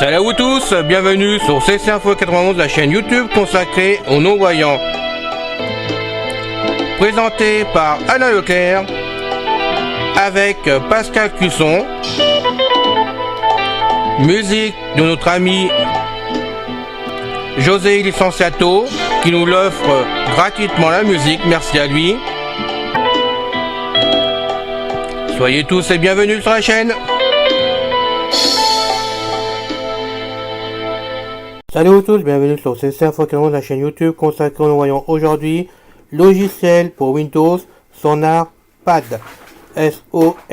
Salut à vous tous, bienvenue sur CC Info 91, la chaîne YouTube consacrée aux non-voyants. Présenté par Alain Leclerc, avec Pascal Cusson. Musique de notre ami José Licenciato, qui nous l'offre gratuitement la musique, merci à lui. Soyez tous et bienvenus sur la chaîne. Salut à tous, bienvenue sur CC Info 91, la chaîne YouTube consacrée aux non-voyants. Aujourd'hui, logiciel pour Windows SonarPad. S-O-N-A-R-P-A-D.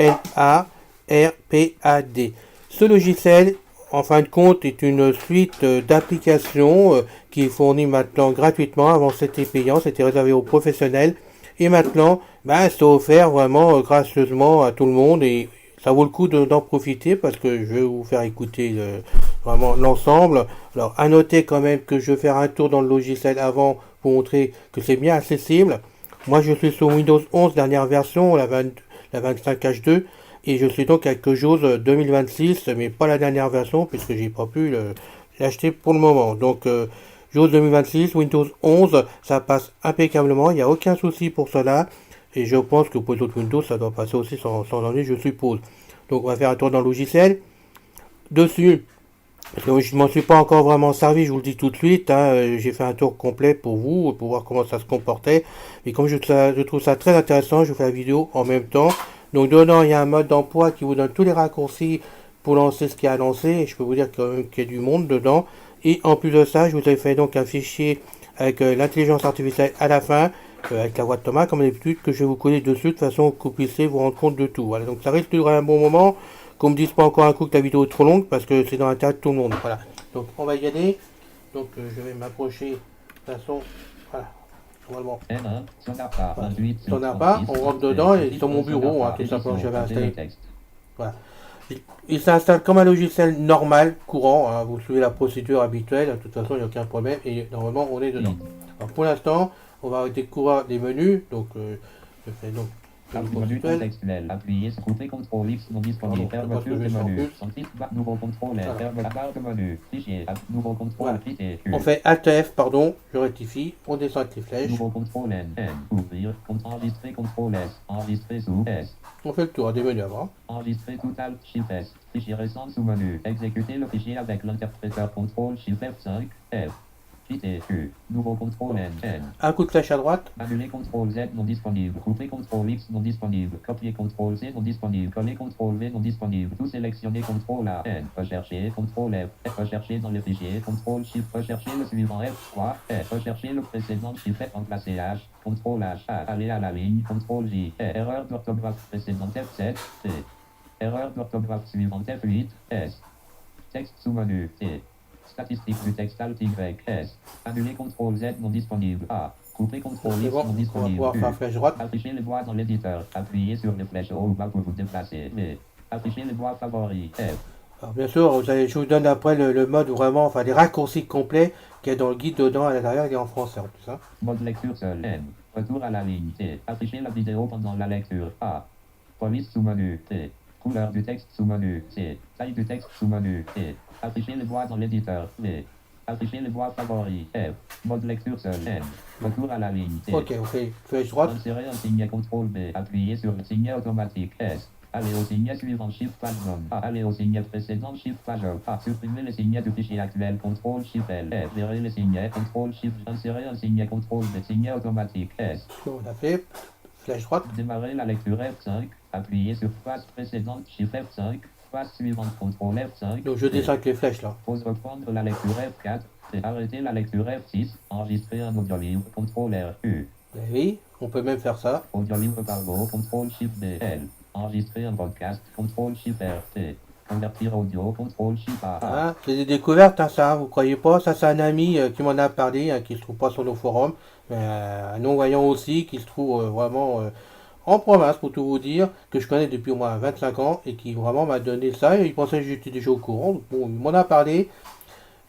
Ce logiciel, en fin de compte, est une suite d'applications qui est fournie maintenant gratuitement. Avant, c'était payant, c'était réservé aux professionnels. Et maintenant, c'est offert vraiment gracieusement à tout le monde. Et ça vaut le coup d'en profiter parce que je vais vous faire écouter vraiment l'ensemble. Alors, à noter quand même que je vais faire un tour dans le logiciel avant pour montrer que c'est bien accessible. Moi, je suis sur Windows 11, dernière version, la 25H2. Et je suis donc avec JAWS 2026, mais pas la dernière version, puisque j'ai pas pu l'acheter pour le moment. Donc, JAWS 2026, Windows 11, ça passe impeccablement, il n'y a aucun souci pour cela. Et je pense que pour les autres Windows, ça doit passer aussi sans ennui, je suppose. Donc, on va faire un tour dans le logiciel. Dessus, parce que je ne m'en suis pas encore vraiment servi, je vous le dis tout de suite. J'ai fait un tour complet pour vous, pour voir comment ça se comportait. Et comme je trouve ça très intéressant, je fais la vidéo en même temps. Donc dedans, il y a un mode d'emploi qui vous donne tous les raccourcis pour lancer ce qu'il y a à lancer. Et je peux vous dire qu'il y a du monde dedans. Et en plus de ça, je vous ai fait donc un fichier avec l'intelligence artificielle à la fin, avec la voix de Thomas, comme d'habitude, que je vais vous coller dessus de façon que vous puissiez vous rendre compte de tout. Voilà, donc ça risque de durer un bon moment. Qu'on me dise pas encore un coup que la vidéo est trop longue, parce que c'est dans l'intérêt de tout le monde. Voilà, donc on va y aller. Donc je vais m'approcher de façon... Voilà. Normalement. SonarPad, on rentre dedans et sur mon bureau, tout simplement, j'avais installé. Voilà. Il s'installe comme un logiciel normal, courant, vous suivez la procédure habituelle, de toute façon il n'y a aucun problème et normalement on est dedans. Alors pour l'instant, on va découvrir les menus, donc je fais donc menu contextuel, appuyez sur couper CTRL X non disponible, fermeture de menu, nouveau contrôle, ferme la barre de menu, fichier, nouveau contrôle, on fait Alt F, pardon, je rectifie, on descend avec les flèches. Nouveau contrôle N, ouvrir, enregistrer CTRL S, enregistrer sous S. On fait le tour des menus avant. Enregistrer tout Alt Shift S, fichier récent sous menu, exécuter le fichier avec l'interpréteur CTRL Shift F5, F. Nouveau contrôle N. Un coup de flèche à droite. Annuler CTRL Z non disponible. Couper CTRL X non disponible. Copier CTRL C non disponible. Coller CTRL V non disponible. Tout sélectionner CTRL A N. Rechercher CTRL F. Rechercher dans le fichier CTRL Shift. Rechercher le suivant F3. F. Rechercher le précédent Shift F. Remplacer H. CTRL H. Aller à la ligne. CTRL J. Erreur d'orthographe précédente F7. C. Erreur d'orthographe suivante F8. S. Texte sous menu T. Statistique du texte Alt Y, S. Annuler CTRL Z non disponible. A. Couper CTRL X non disponible. Afficher les voix dans l'éditeur. Appuyez sur les flèches haut ou bas pour vous déplacer. V. Afficher les voix favoris. F. Alors bien sûr, je vous donne après le mode vraiment, enfin les raccourcis complets qu'il y a dans le guide dedans à l'intérieur, il est en français en plus. Mode lecture seul. M. Retour à la ligne. T. Afficher la vidéo pendant la lecture. A. Police sous menu. T. Couleur du texte sous menu. C. Taille du texte sous menu. T. Afficher les voix dans l'éditeur. V. Afficher les voix favoris. F. Mode lecture seul. N. Retour à la ligne. T. Ok, on fait flèche droite. Insérer un signe CTRL B. Appuyez sur le signe automatique. S. Aller au signe suivant Shift page jaune. A. Aller au signe précédent Shift page jaune. A. Supprimer les signes du fichier actuel. CTRL Shift L. F. Virer les signes. CTRL Shift. Insérer un signe CTRL B. Signe automatique. S. On a fait flèche droite. Démarrer la lecture F5. Appuyez sur phase précédente Shift F5. Phase suivante CTRL F5. Donc je descends avec les flèches là. Pause reprendre la lecture F4. Et arrêter la lecture F6. Enregistrer un audio livre CTRL R U. Oui, on peut même faire ça. Audio livre par mot CTRL Shift D L. Enregistrer un podcast CTRL Shift R T. Convertir audio CTRL Shift A. C'est des découvertes ça, vous croyez pas? Ça c'est un ami qui m'en a parlé, qui se trouve pas sur nos forums. Un non-voyant aussi qui se trouve vraiment en province pour tout vous dire, que je connais depuis au moins 25 ans et qui vraiment m'a donné ça et il pensait que j'étais déjà au courant. Donc, bon, il m'en a parlé,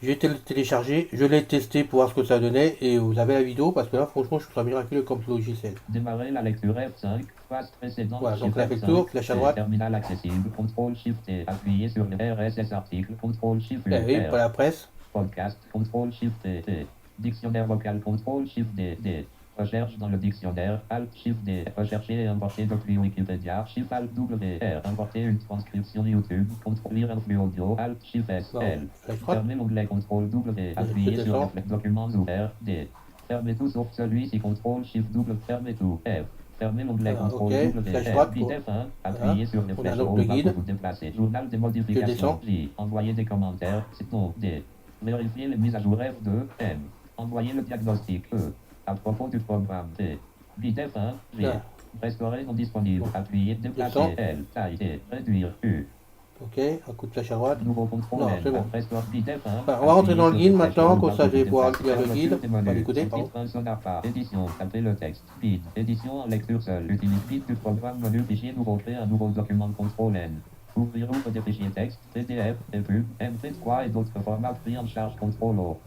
j'ai téléchargé, je l'ai testé pour voir ce que ça donnait et vous avez la vidéo parce que là franchement je trouve ça miraculeux comme logiciel. Démarrer la lecture F5, Phase précédente. Voilà, donc Shift là, fait le tour, flèche à droite. Terminal accessible. Contrôle Shift T. Appuyez sur le RSS article. Contrôle Shift Eh oui, R. pour la presse. Podcast. Contrôle Shift T. Dictionnaire vocal. Contrôle Shift D. Recherche dans le dictionnaire. Alt Shift D. Rechercher et importer depuis Wikipédia. Shift Alt W R. Importer une transcription YouTube. Lire un flux audio. Alt Shift S Bon, L. flèche droite. Fermez l'onglet Contrôle W. Appuyez sur descends. le documents ouverts. D. Fermez tout sauf celui-ci. Contrôle Shift W. Fermez tout. F. Fermez l'onglet Voilà, Contrôle ok. W. Flèche R. droite Bit pour- F1. Appuyez sur les On a flèches donc au le bas guide. pour vous déplacer. Journal des modifications. descends. J. Envoyer des commentaires. C'est non. D. Vérifier les mises à jour F2. M. Envoyer le diagnostic. E. À propos du programme T. Bit F1. G. Là. Restaurer non disponible. Bon. Appuyez déplacer Descends. L. Taille T. Réduire U. Ok, un coup de flèche à droite. Nouveau contrôle Non, L. c'est bon. Restore Bit F1. Bah, on va rentrer dans le Appuyez guide sur les maintenant, flèches comme au ça bas je vais pour pouvoir déplacer. lire le guide. Fermeture des On va menus. l'écouter, pardon. Sous-titres, un sonore pas. Édition. Tapez le texte. Bit. Édition en lecture seule. Utilise Bit du programme menu fichier nouveau. Créer un nouveau document contrôle N. Ouvrir des fichiers texte, PDF, EPUB, MP3 et d'autres formats pris en charge contrôle O.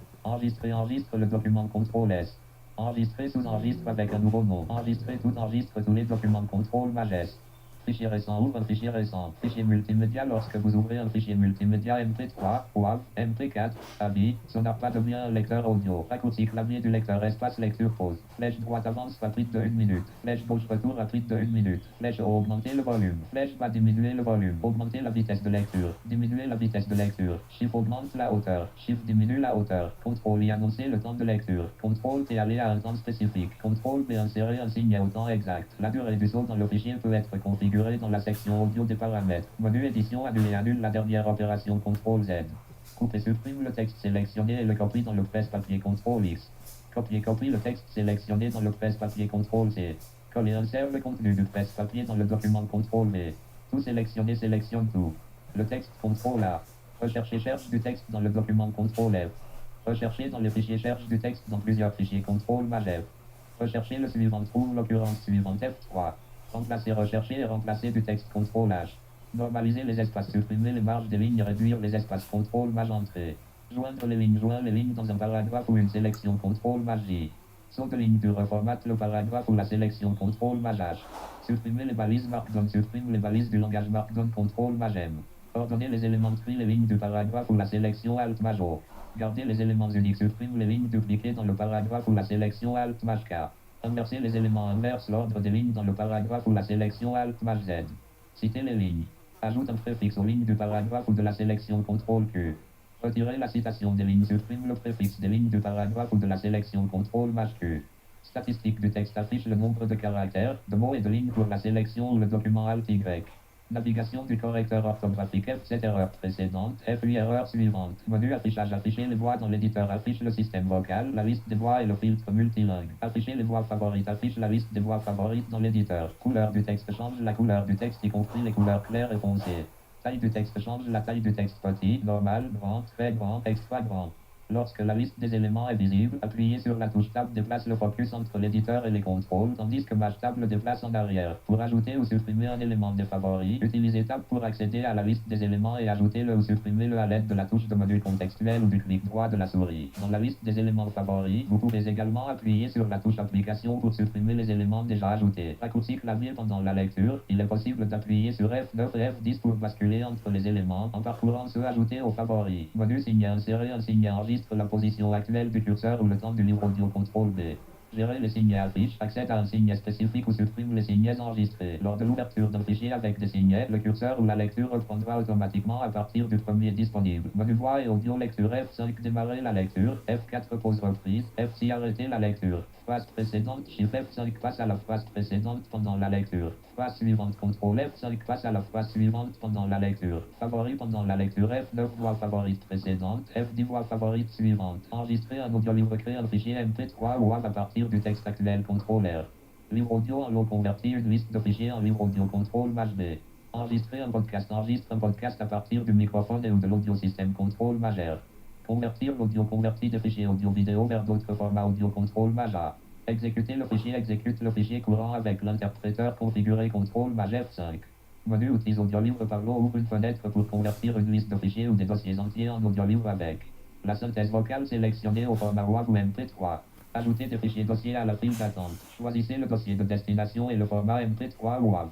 Enregistre le document contrôle S. Enregistrer sous-enregistre avec un nouveau nom. Enregistrer tout enregistre tous les documents contrôle majeste. Fichier récent, ouvre un fichier récent. Fichier multimédia lorsque vous ouvrez un fichier multimédia MP3, WAV, MP4, AVI, Sonarpad devient un lecteur audio. Raccourci clavier du lecteur espace lecture pause. Flèche droite avance rapide de 1 minute. Flèche gauche retour rapide de 1 minute. Flèche haut augmenter le volume. Flèche bas diminuer le volume. Augmenter la vitesse de lecture. Diminuer la vitesse de lecture. Shift augmente la hauteur. Shift diminue la hauteur. Contrôle y annoncer le temps de lecture. Contrôle T aller à un temps spécifique. Contrôle B insérer un signe au temps exact. La durée du saut dans le fichier peut être configurée dans la section audio des paramètres. Menu édition annule la dernière opération CTRL Z. Coupe et supprime le texte sélectionné et le copie dans le presse-papier CTRL X. Copie le texte sélectionné dans le presse-papier CTRL C. Coller insère le contenu du presse-papier dans le document CTRL V. Tout sélectionné sélectionne tout. Le texte CTRL A. Rechercher cherche du texte dans le document CTRL F. Rechercher dans les fichiers cherche du texte dans plusieurs fichiers CTRL F. Rechercher le suivant trouve l'occurrence suivante F3. Remplacer rechercher et remplacer du texte CTRL H. Normaliser les espaces, supprimer les marges des lignes, réduire les espaces CTRL Maj entrée. Joindre les lignes dans un paragraphe ou une sélection CTRL Maj J. Saut de ligne dur, reformate le paragraphe ou la sélection CTRL Maj H. Supprimer les balises Markdown, supprime les balises du langage Markdown CTRL Maj M. Ordonner les éléments, tri les lignes du paragraphe ou la sélection Alt Maj O. Garder les éléments uniques, supprime les lignes dupliquées dans le paragraphe ou la sélection Alt Maj K. Inverser les éléments, inverse l'ordre des lignes dans le paragraphe ou la sélection Alt Maj Z. Citer les lignes. Ajoute un préfixe aux lignes du paragraphe ou de la sélection CTRL Q. Retirer la citation des lignes, supprime le préfixe des lignes du paragraphe ou de la sélection CTRL Maj Q. Statistique du texte affiche le nombre de caractères, de mots et de lignes pour la sélection ou le document Alt Y. Navigation du correcteur orthographique F7 erreur précédente, F8 erreur suivante. Menu affichage afficher les voix dans l'éditeur affiche le système vocal, la liste des voix et le filtre multilingue. Afficher les voix favorites affiche la liste des voix favorites dans l'éditeur. Couleur du texte change la couleur du texte y compris les couleurs claires et foncées. Taille du texte change la taille du texte petit, normal, grand, très grand, extra grand. Lorsque la liste des éléments est visible, appuyez sur la touche Tab déplace le focus entre l'éditeur et les contrôles, tandis que Maj Tab le déplace en arrière. Pour ajouter ou supprimer un élément des favoris, utilisez Tab pour accéder à la liste des éléments et ajoutez-le ou supprimez-le à l'aide de la touche de menu contextuel ou du clic droit de la souris. Dans la liste des éléments favoris, vous pouvez également appuyer sur la touche Application pour supprimer les éléments déjà ajoutés. Raccourci clavier pendant la lecture, il est possible d'appuyer sur F9 et F10 pour basculer entre les éléments en parcourant ceux ajoutés aux favoris. Menu signe insérer un signe enregistre la position actuelle du curseur ou le temps du livre audio CTRL B. Gérer les signes affiches, accède à un signe spécifique ou supprime les signes enregistrés. Lors de l'ouverture d'un fichier avec des signes, le curseur ou la lecture reprendra automatiquement à partir du premier disponible. Menu voix et audio lecture F5 démarrer la lecture, F4 pause reprise, F6 arrêter la lecture. Phrase précédente, Shift F5 passe à la phrase précédente pendant la lecture. Phrase suivante, CTRL F5 passe à la phrase suivante pendant la lecture. Favori pendant la lecture, F9 voix favorite précédente, F10 voix favorite suivante. Enregistrer un audio livre, créer un fichier MP3 ou WAV à partir du texte actuel, CTRL R. Livre audio en lot convertir une liste de fichiers en livre audio, CTRL Maj B. Enregistrer un podcast, enregistre un podcast à partir du microphone et ou de l'audio système, CTRL Maj R. Convertir l'audio, convertir des fichiers audio vidéo vers d'autres formats audio, CTRL Maj A. Exécuter le fichier, exécute le fichier courant avec l'interpréteur configuré, CTRL Maj F5. Menu outils audio livre Pablo ouvre une fenêtre pour convertir une liste de fichiers ou des dossiers entiers en audio livre avec la synthèse vocale sélectionnée au format WAV ou MP3. Ajouter des fichiers dossiers à la file d'attente. Choisissez le dossier de destination et le format MP3 ou WAV.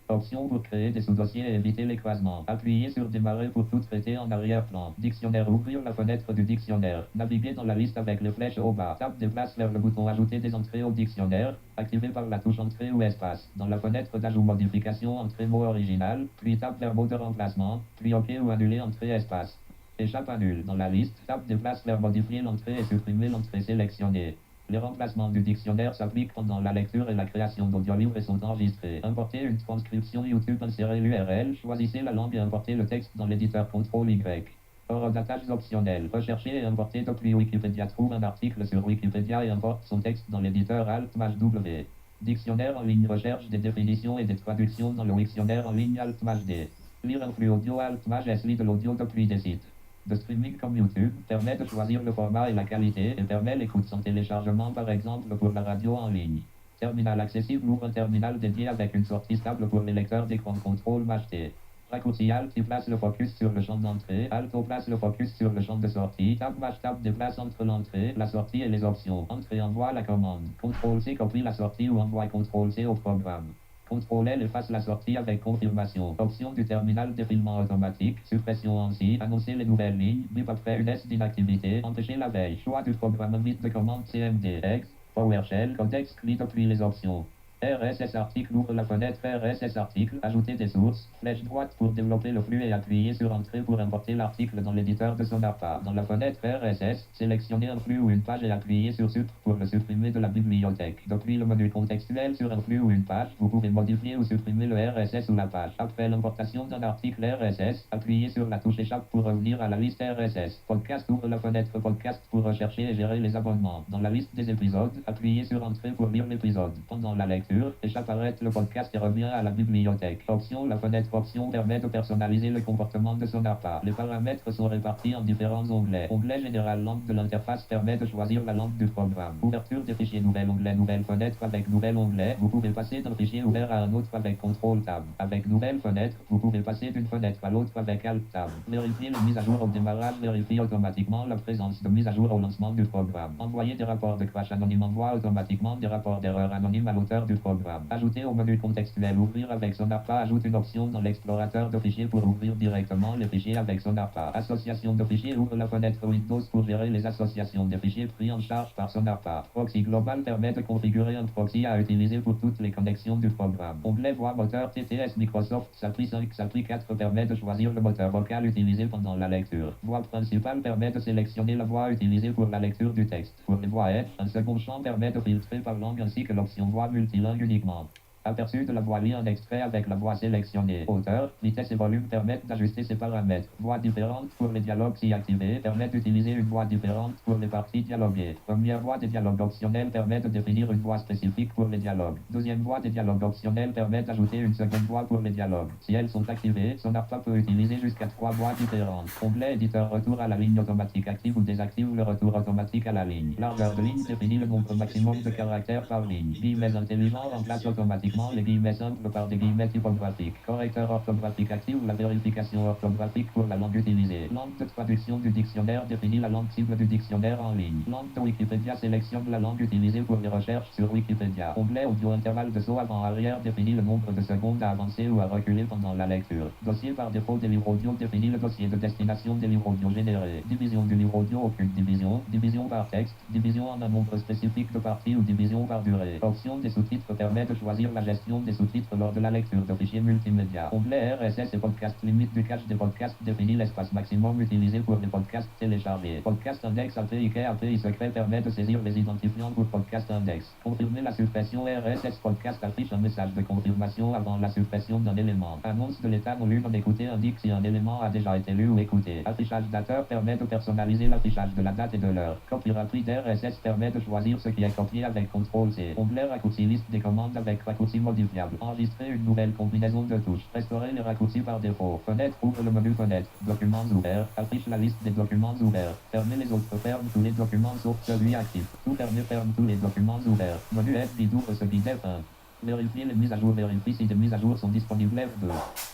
Option pour créer des sous-dossiers et éviter l'écrasement. Appuyez sur démarrer pour tout traiter en arrière-plan. Dictionnaire. Ouvrir la fenêtre du dictionnaire. Naviguer dans la liste avec les flèches au bas. Tape déplace vers le bouton ajouter des entrées au dictionnaire. Activé par la touche entrée ou espace. Dans la fenêtre d'ajout modification entrée mot original. Puis tape vers mot de remplacement. Puis OK ou annuler entrée espace. Échappe annule. Dans la liste, tape déplace vers modifier l'entrée et supprimer l'entrée sélectionnée. Les remplacements du dictionnaire s'appliquent pendant la lecture et la création d'audiolivres et sont enregistrés. Importer une transcription YouTube, insérer l'URL, choisissez la langue et importer le texte dans l'éditeur CTRL-Y. Horodatage optionnel. Rechercher et importer depuis Wikipédia. Trouve un article sur Wikipédia et importe son texte dans l'éditeur Alt-W. Dictionnaire en ligne. Recherche des définitions et des traductions dans le dictionnaire en ligne Alt-D. Lire un flux audio Alt-S. Lit de l'audio depuis des sites de streaming comme YouTube, permet de choisir le format et la qualité et permet l'écoute sans téléchargement par exemple pour la radio en ligne. Terminal accessible. Ouvre un terminal dédié avec une sortie stable pour les lecteurs d'écran. CTRL-T. Raccourci Alt qui place le focus sur le champ d'entrée. Alt place le focus sur le champ de sortie. Tab déplace entre l'entrée, la sortie et les options. Entrée envoie la commande. CTRL-C copie la sortie ou envoie CTRL-C au programme. CTRL-L efface la sortie avec confirmation. Option du terminal défilement automatique. Suppression ANSI. Annoncer les nouvelles lignes. Bip après une S d'inactivité. Empêcher la veille. Choix du programme. Vite de commande CMD. X. PowerShell. Codex. Clique depuis les options. RSS article. Ouvre la fenêtre RSS article. Ajouter des sources. Flèche droite pour développer le flux et appuyer sur Entrée pour importer l'article dans l'éditeur de Sonarpa. Dans la fenêtre RSS, sélectionnez un flux ou une page et appuyez sur Supr pour le supprimer de la bibliothèque. Depuis le menu contextuel sur un flux ou une page, vous pouvez modifier ou supprimer le RSS ou la page. Après l'importation d'un article RSS, appuyez sur la touche Échappe pour revenir à la liste RSS. Podcast. Ouvre la fenêtre Podcast pour rechercher et gérer les abonnements. Dans la liste des épisodes, appuyez sur Entrée pour lire l'épisode. Pendant la lecture, Échappe arrête le podcast et revient à la bibliothèque. Option. La fenêtre Option permet de personnaliser le comportement de Sonarpa. Les paramètres sont répartis en différents onglets. Onglet général. Langue de l'interface permet de choisir la langue du programme. Ouverture des fichiers. Nouvel onglet. Nouvelle fenêtre avec nouvel onglet. Vous pouvez passer d'un fichier ouvert à un autre avec CTRL-Tab. Avec nouvelle fenêtre, vous pouvez passer d'une fenêtre à l'autre avec Alt-Tab. Vérifier les mises à jour au démarrage. Vérifie automatiquement la présence de mises à jour au lancement du programme. Envoyer des rapports de crash anonyme. Envoie automatiquement des rapports d'erreur anonyme à l'auteur du programme. Ajouter au menu contextuel. Ouvrir avec Sonarpa. Ajoute une option dans l'explorateur de fichiers pour ouvrir directement les fichiers avec Sonarpa. Association de fichiers. Ouvre la fenêtre Windows pour gérer les associations des fichiers pris en charge par Sonarpa. Proxy global permet de configurer un proxy à utiliser pour toutes les connexions du programme. Onglet voix moteur TTS Microsoft SAPRI 5 SAPRI 4 permet de choisir le moteur vocal utilisé pendant la lecture. Voix principale permet de sélectionner la voix utilisée pour la lecture du texte. Pour les voix F, un second champ permet de filtrer par langue ainsi que l'option voix multilingue uniquement. Aperçu de la voix. Lit un extrait avec la voix sélectionnée. Hauteur, vitesse et volume permettent d'ajuster ces paramètres. Voix différentes pour les dialogues si activés permettent d'utiliser une voix différente pour les parties dialoguées. Première voix des dialogues optionnels permet de définir une voix spécifique pour les dialogues. Deuxième voix des dialogues optionnels permet d'ajouter une seconde voix pour les dialogues. Si elles sont activées, Sonarpa peut utiliser jusqu'à 3 voix différentes. Onglet éditeur retour à la ligne automatique active ou désactive le retour automatique à la ligne. Largeur de ligne définit le nombre maximum de caractères par ligne. Guillemets intelligents remplace automatiquement les guillemets simples par des guillemets typographiques. Correcteur orthographique active la vérification orthographique pour la langue utilisée. Langue de traduction du dictionnaire définit la langue cible du dictionnaire en ligne. Langue de Wikipédia sélectionne la langue utilisée pour les recherches sur Wikipédia. Onglet audio intervalle de saut avant-arrière définit le nombre de secondes à avancer ou à reculer pendant la lecture. Dossier par défaut des livres audio définit le dossier de destination des livres audio générés. Division du livre audio. Aucune division. Division par texte. Division en un nombre spécifique de parties ou division par durée. Option des sous-titres permet de choisir la gestion des sous-titres lors de la lecture de fichiers multimédia. Onglet RSS et podcast. Limite du cache des podcasts définit l'espace maximum utilisé pour les podcasts téléchargés. Podcast index API secret permet de saisir les identifiants pour podcast index. Confirmer la suppression RSS podcast affiche un message de confirmation avant la suppression d'un élément. Annonce de l'état non lu non écouté indique si un élément a déjà été lu ou écouté. Affichage dateur permet de personnaliser l'affichage de la date et de l'heure. Copie rapide RSS permet de choisir ce qui est copié avec CTRL-C. Onglet raccourci liste des commandes avec raccourci modifiable. Enregistrer une nouvelle combinaison de touches. Restaurer les raccourcis par défaut. Fenêtre. Ouvre le menu fenêtre. Documents ouverts. Affiche la liste des documents ouverts. Fermer les autres. Ferme tous les documents sauf celui actif. Tout fermer. Ferme tous les documents ouverts. Menu F10 ouvre ce qui F1. Vérifier les mises à jour. Vérifie si des mises à jour sont disponibles. F2.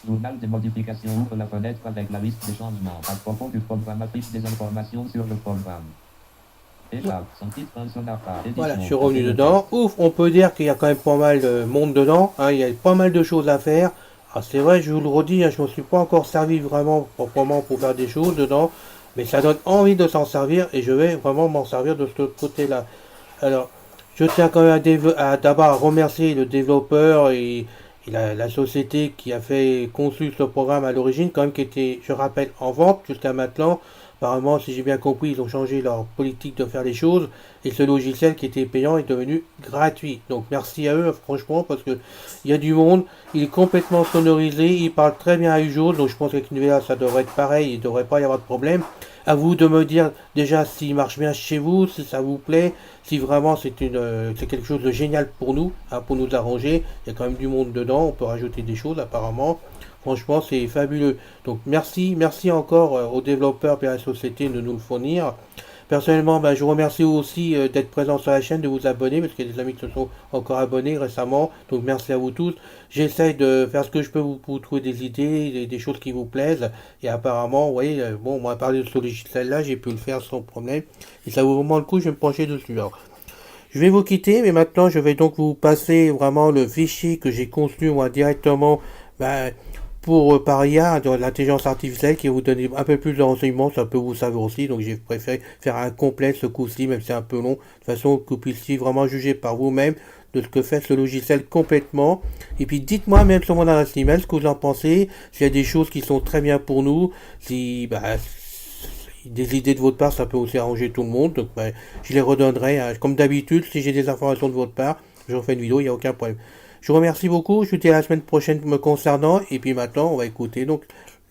Journal des modifications. Ouvre la fenêtre avec la liste des changements. À propos du programme affiche des informations sur le programme. Échappe. Son titre, un Sonarpa. Voilà, je Édition. suis revenu Profil de dedans. texte. Ouf, on peut dire qu'il y a quand même pas mal de monde dedans, hein, il y a pas mal de choses à faire. Ah, c'est vrai, je vous le redis, hein, je ne me suis pas encore servi vraiment proprement pour faire des choses dedans, mais ça donne envie de s'en servir et je vais vraiment m'en servir de ce côté-là. Alors, je tiens quand même d'abord à remercier le développeur et la société qui a fait conçu ce programme à l'origine, quand même qui était, je rappelle, en vente jusqu'à maintenant. Apparemment, si j'ai bien compris, ils ont changé leur politique de faire les choses et ce logiciel qui était payant est devenu gratuit. Donc merci à eux, franchement, parce que il y a du monde, il est complètement sonorisé, il parle très bien à Ujo, donc je pense qu'avec Nuvea ça devrait être pareil, il ne devrait pas y avoir de problème. À vous de me dire déjà s'il marche bien chez vous, si ça vous plaît, si vraiment c'est quelque chose de génial pour nous, hein, pour nous arranger. Il y a quand même du monde dedans, on peut rajouter des choses apparemment. Franchement, c'est fabuleux. Donc merci encore aux développeurs et à la société de nous le fournir. Personnellement, je vous remercie aussi d'être présent sur la chaîne, de vous abonner, parce qu'il y a des amis qui se sont encore abonnés récemment. Donc merci à vous tous. J'essaye de faire ce que je peux pour trouver des idées, des choses qui vous plaisent. Et apparemment, vous voyez, bon, on m'a parlé de ce logiciel-là, j'ai pu le faire sans problème. Et ça vaut vraiment le coup, je vais me pencher dessus. Alors, je vais vous quitter, mais maintenant, je vais donc vous passer vraiment le fichier que j'ai conçu moi directement. Ben, pour par IA, de l'intelligence artificielle qui va vous donner un peu plus de renseignements, ça peut vous servir aussi, donc j'ai préféré faire un complet ce coup-ci, même si c'est un peu long, de façon que vous puissiez vraiment juger par vous-même de ce que fait ce logiciel complètement. Et puis dites-moi même sur mon adresse email ce que vous en pensez, s'il y a des choses qui sont très bien pour nous, si des idées de votre part, ça peut aussi arranger tout le monde, donc je les redonnerai, hein. Comme d'habitude, si j'ai des informations de votre part, je refais une vidéo, il n'y a aucun problème. Je vous remercie beaucoup, je vous dis à la semaine prochaine me concernant, et puis maintenant on va écouter donc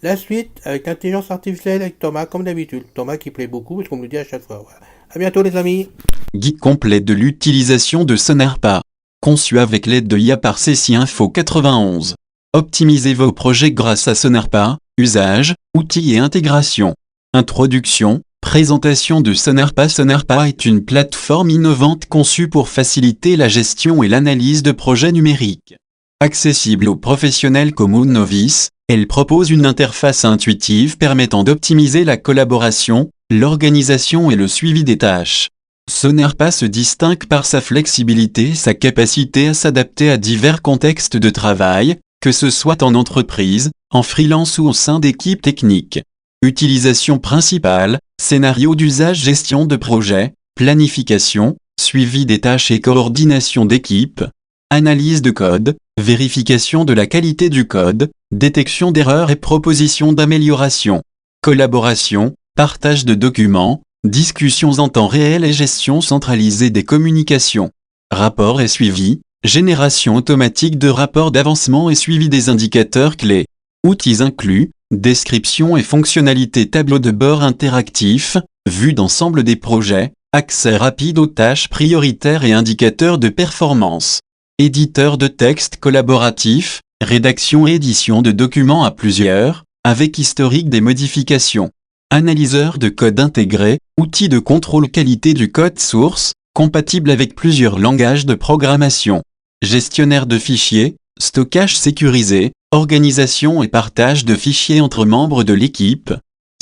la suite avec l'intelligence artificielle avec Thomas, comme d'habitude. Thomas qui plaît beaucoup, parce qu'on me le dit à chaque fois. Voilà. À bientôt les amis. Guide complet de l'utilisation de Sonarpa. Conçu avec l'aide de IA par CC Info 91. Optimisez vos projets grâce à Sonarpa, usage, outils et intégration. Introduction, présentation de Sonarpa. Sonarpa est une plateforme innovante conçue pour faciliter la gestion et l'analyse de projets numériques. Accessible aux professionnels comme aux novices, elle propose une interface intuitive permettant d'optimiser la collaboration, l'organisation et le suivi des tâches. Sonarpa se distingue par sa flexibilité et sa capacité à s'adapter à divers contextes de travail, que ce soit en entreprise, en freelance ou au sein d'équipes techniques. Utilisation principale, scénario d'usage, gestion de projet, planification, suivi des tâches et coordination d'équipe, analyse de code, vérification de la qualité du code, détection d'erreurs et proposition d'amélioration, collaboration, partage de documents, discussions en temps réel et gestion centralisée des communications, rapport et suivi, génération automatique de rapports d'avancement et suivi des indicateurs clés, outils inclus, description et fonctionnalités, tableau de bord interactif, vue d'ensemble des projets, accès rapide aux tâches prioritaires et indicateurs de performance, éditeur de texte collaboratif, rédaction et édition de documents à plusieurs, avec historique des modifications, analyseur de code intégré, outil de contrôle qualité du code source, compatible avec plusieurs langages de programmation, gestionnaire de fichiers, stockage sécurisé, organisation et partage de fichiers entre membres de l'équipe,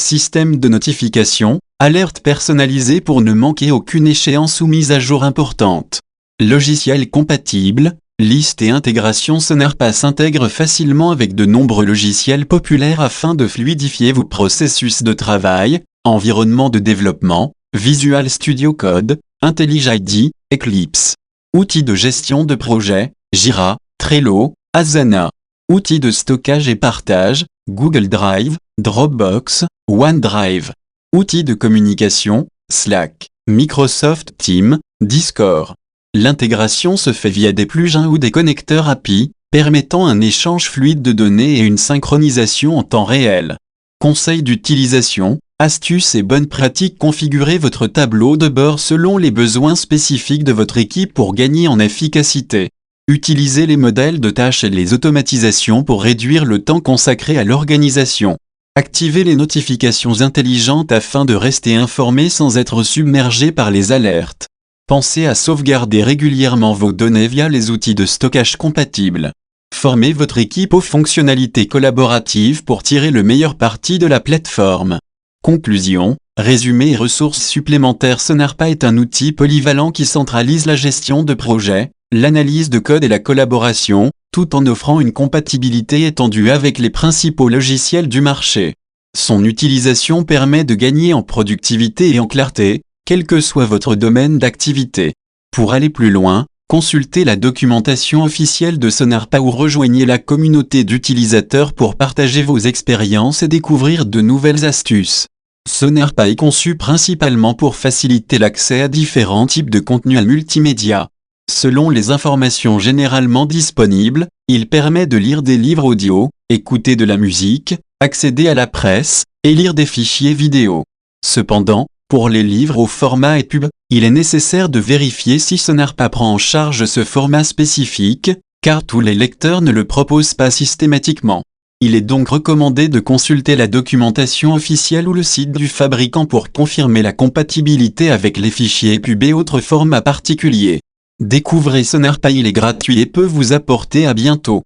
système de notification, alerte personnalisée pour ne manquer aucune échéance ou mise à jour importante. Logiciel compatible, liste et intégration. Sonarpa s'intègre facilement avec de nombreux logiciels populaires afin de fluidifier vos processus de travail, environnement de développement, Visual Studio Code, IntelliJ IDEA, Eclipse. Outils de gestion de projet, Jira, Trello, Asana. Outils de stockage et partage, Google Drive, Dropbox, OneDrive. Outils de communication, Slack, Microsoft Teams, Discord. L'intégration se fait via des plugins ou des connecteurs API, permettant un échange fluide de données et une synchronisation en temps réel. Conseils d'utilisation, astuces et bonnes pratiques. Configurez votre tableau de bord selon les besoins spécifiques de votre équipe pour gagner en efficacité. Utilisez les modèles de tâches et les automatisations pour réduire le temps consacré à l'organisation. Activez les notifications intelligentes afin de rester informé sans être submergé par les alertes. Pensez à sauvegarder régulièrement vos données via les outils de stockage compatibles. Formez votre équipe aux fonctionnalités collaboratives pour tirer le meilleur parti de la plateforme. Conclusion, Résumé et ressources supplémentaires. SonarPA est un outil polyvalent qui centralise la gestion de projets, l'analyse de code et la collaboration, tout en offrant une compatibilité étendue avec les principaux logiciels du marché. Son utilisation permet de gagner en productivité et en clarté, quel que soit votre domaine d'activité. Pour aller plus loin, consultez la documentation officielle de SonarPA ou rejoignez la communauté d'utilisateurs pour partager vos expériences et découvrir de nouvelles astuces. SonarPA est conçu principalement pour faciliter l'accès à différents types de contenus multimédia. Selon les informations généralement disponibles, il permet de lire des livres audio, écouter de la musique, accéder à la presse, et lire des fichiers vidéo. Cependant, pour les livres au format EPUB, il est nécessaire de vérifier si SonarPA prend en charge ce format spécifique, car tous les lecteurs ne le proposent pas systématiquement. Il est donc recommandé de consulter la documentation officielle ou le site du fabricant pour confirmer la compatibilité avec les fichiers EPUB et autres formats particuliers. Découvrez SonarPA, il est gratuit et peut vous apporter. À bientôt.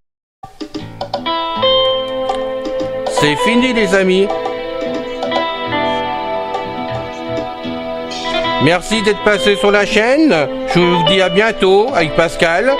C'est fini les amis. Merci d'être passé sur la chaîne. Je vous dis à bientôt avec Pascal.